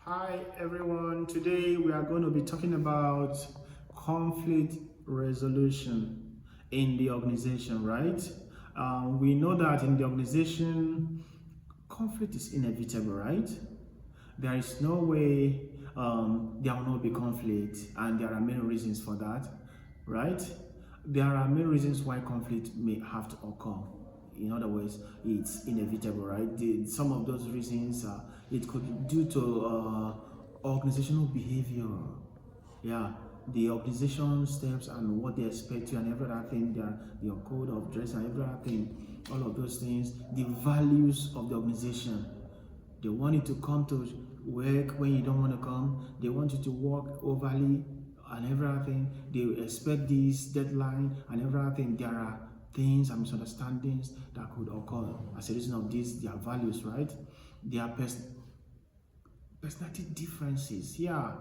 Hi everyone, today we are going to be talking about conflict resolution in the organization, right? We know that in the organization, conflict is inevitable, right? There is no way there will not be conflict, and there are many reasons for that, right? There are many reasons why conflict may have to occur. In other words, it's inevitable, right? Some of those reasons, it could be due to organizational behavior. Yeah, the organization steps and what they expect you and every other thing, your code of dress and every other thing, all of those things, the values of the organization. They want you to come to work when you don't want to come. They want you to work overly and everything. They expect this deadline and everything. There are things and misunderstandings that could occur as a result of this, their values, right? Their personality differences, yeah,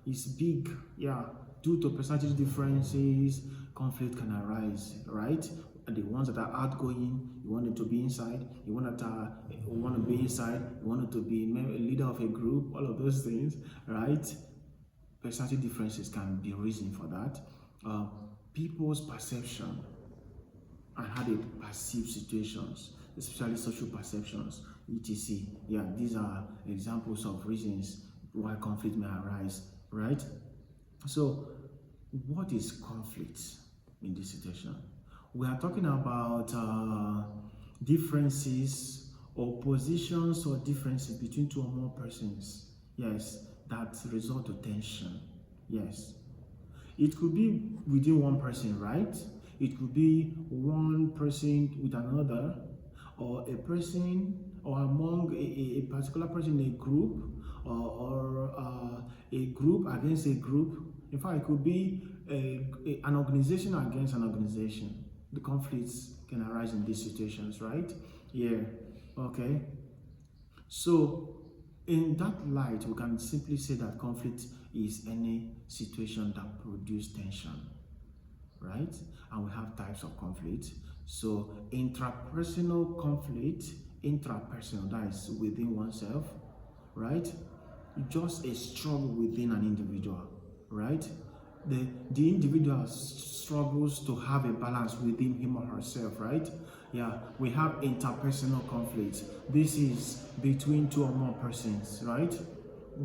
it's big, yeah. Due to personality differences, conflict can arise, right? The ones that are outgoing, you want them to be inside. You want that want to be inside. You want them to be a leader of a group. All of those things, right? Personality differences can be reason for that. Uh, People's perception and how they perceive situations, especially social perceptions, etc. Yeah, these are examples of reasons why conflict may arise, right? So, what is conflict in this situation? We are talking about differences or positions or differences between two or more persons. Yes, that result to tension. Yes, it could be within one person, right? It could be one person with another, or a person, or among a particular person in a group, or a group against a group. In fact, it could be an organization against an organization. The conflicts can arise in these situations, right? Yeah, okay. So, in that light, we can simply say that conflict is any situation that produces tension, right? And we have types of conflict. So, intrapersonal conflict, intrapersonal, that is within oneself, right? Just a struggle within an individual, right? The individual struggles to have a balance within him or herself, right? Yeah, we have interpersonal conflict. This is between two or more persons, right?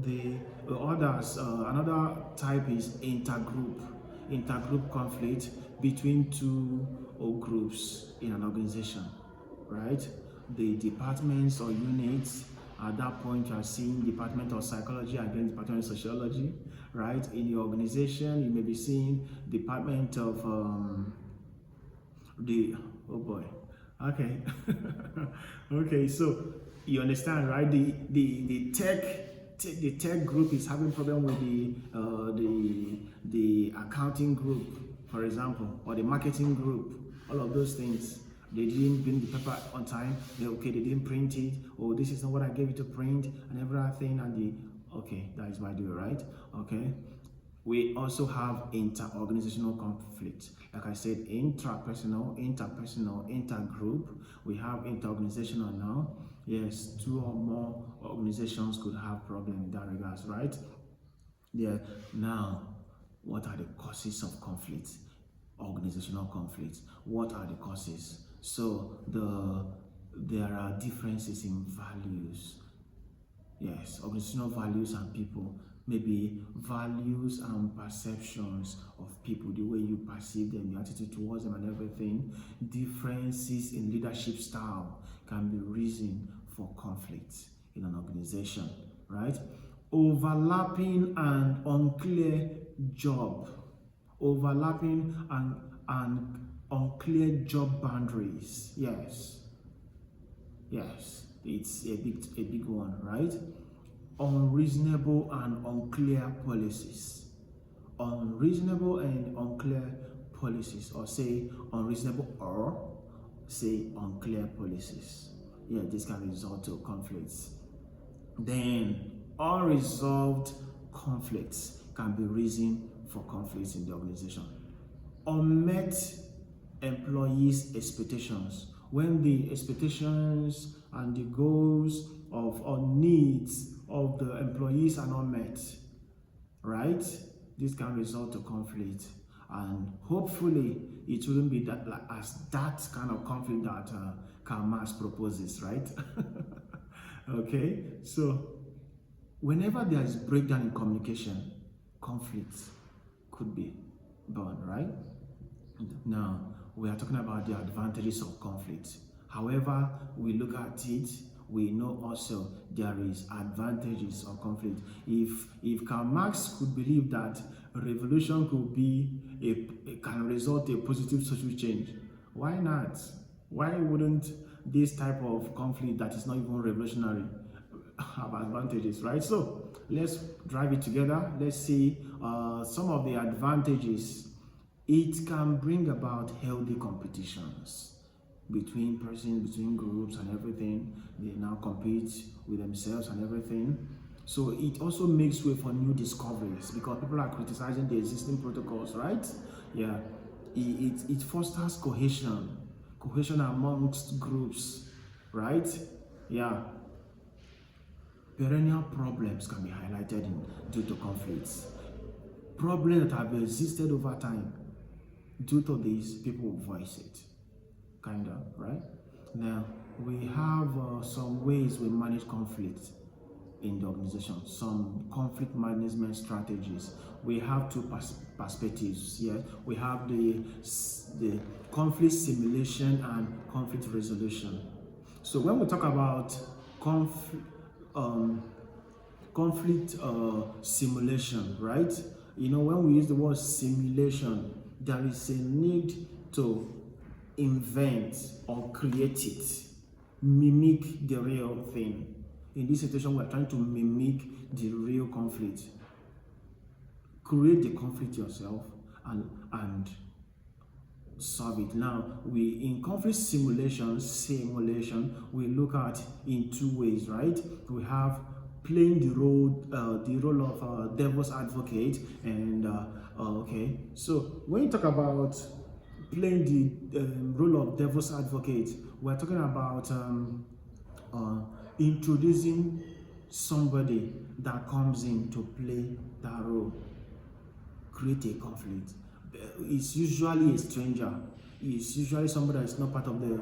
The others, another type is intergroup conflict between two or groups in an organization, right? The departments or units, at that point you are seeing Department of Psychology against Department of Sociology, right? In your organization, you may be seeing Department of the oh boy, okay. Okay, so you understand, right? The tech group is having problem with the accounting group, for example, or the marketing group. All of those things, they didn't bring the paper on time. They didn't print it. Oh, this is not what I gave you to print, and everything. And the okay, that is by the way, right? Okay. We also have inter-organizational conflict. Like I said, intrapersonal, interpersonal, intergroup. We have inter-organizational now. Yes, two or more organizations could have problem in that regards, right? Yeah. Now, what are the causes of conflict? Organizational conflict. What are the causes? So there are differences in values. Yes, organizational values and people, maybe values and perceptions of people, the way you perceive them, your attitude towards them, and everything. Differences in leadership style can be reason for conflict in an organization, right? Overlapping and unclear job, overlapping and unclear job boundaries. Yes, it's a big one, right? Unreasonable and unclear policies. Unreasonable and unclear policies, or say unreasonable or say unclear policies. Yeah, this can result to conflicts. Then unresolved conflicts can be reason for conflicts in the organization. Unmet employees' expectations, when the expectations and the goals of or needs of the employees are not met, right? This can result to conflict, and hopefully it wouldn't be that as that kind of conflict that Karl Marx proposes, right? Okay, so whenever there is breakdown in communication, conflict could be born, right? Now, we are talking about the advantages of conflict. However, we look at it, we know also there is advantages of conflict. If Karl Marx could believe that revolution could be can result in a positive social change, why not? Why wouldn't this type of conflict that is not even revolutionary have advantages, right? So let's drive it together. Let's see some of the advantages. It can bring about healthy competitions between persons, between groups and everything. They now compete with themselves and everything. So it also makes way for new discoveries because people are criticizing the existing protocols, right? Yeah, it fosters cohesion amongst groups, right? Yeah. Perennial problems can be highlighted due to conflicts. Problems that have existed over time. Due to this, people voice it, kind of, right? Now, we have some ways we manage conflict in the organization, some conflict management strategies. We have two perspectives here. We have the conflict simulation and conflict resolution. So when we talk about conflict simulation, right? You know, when we use the word simulation, there is a need to invent or create it, mimic the real thing. In this situation, we're trying to mimic the real conflict. Create the conflict yourself and solve it. Now, in conflict simulation, we look at in two ways, right? We have playing the role of devil's advocate, and okay. So when you talk about playing the role of devil's advocate, we're talking about introducing somebody that comes in to play that role, create a conflict. It's usually a stranger. It's usually somebody that is not part of the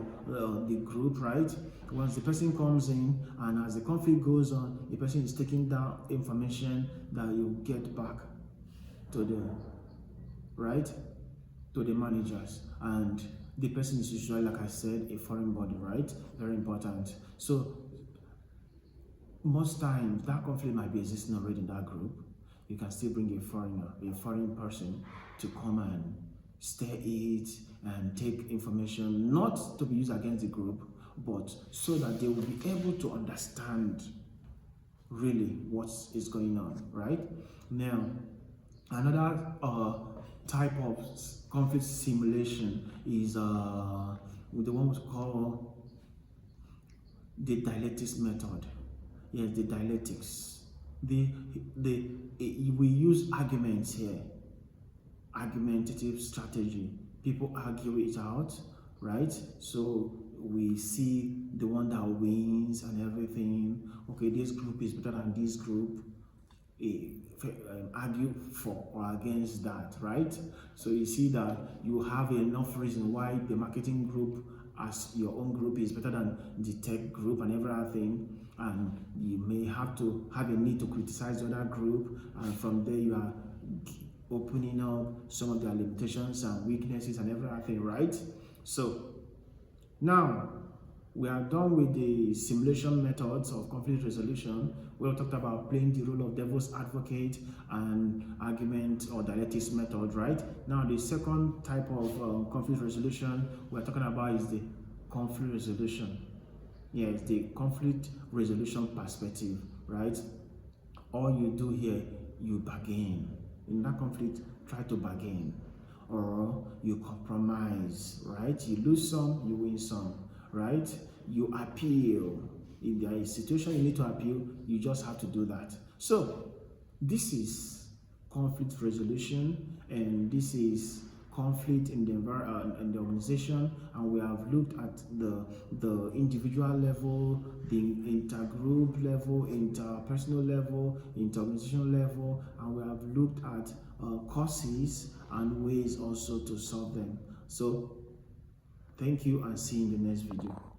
group, right? Once the person comes in, and as the conflict goes on, the person is taking down information that you get back to the managers, and the person is usually, like I said, a foreign body, right? Very important. So most times that conflict might be existing already in that group. You can still bring a foreign person to come and stir it and take information, not to be used against the group, but so that they will be able to understand really what is going on, right? Now, another type of conflict simulation is the one we call the dialectics method. Yes, the dialectics. We use arguments here, argumentative strategy. People argue it out, right? So we see the one that wins and everything. Okay, this group is better than this group. Argue for or against that, right? So you see that you have enough reason why the marketing group as your own group is better than the tech group and everything, and you may have to have a need to criticize the other group, and from there you are opening up some of their limitations and weaknesses and everything, right? So now we are done with the simulation methods of conflict resolution. We have talked about playing the role of devil's advocate and argument or dialectics method, right? Now the second type of conflict resolution we're talking about is the conflict resolution. Yes, the conflict resolution perspective, right? All you do here, you bargain. In that conflict, try to bargain, or you compromise, right? You lose some, you win some, right? You appeal. If there is a situation you need to appeal, you just have to do that. So this is conflict resolution, and this is conflict in the organization, and we have looked at the individual level, the intergroup level, interpersonal level, interorganizational level, and we have looked at causes and ways also to solve them. So thank you, and see you in the next video.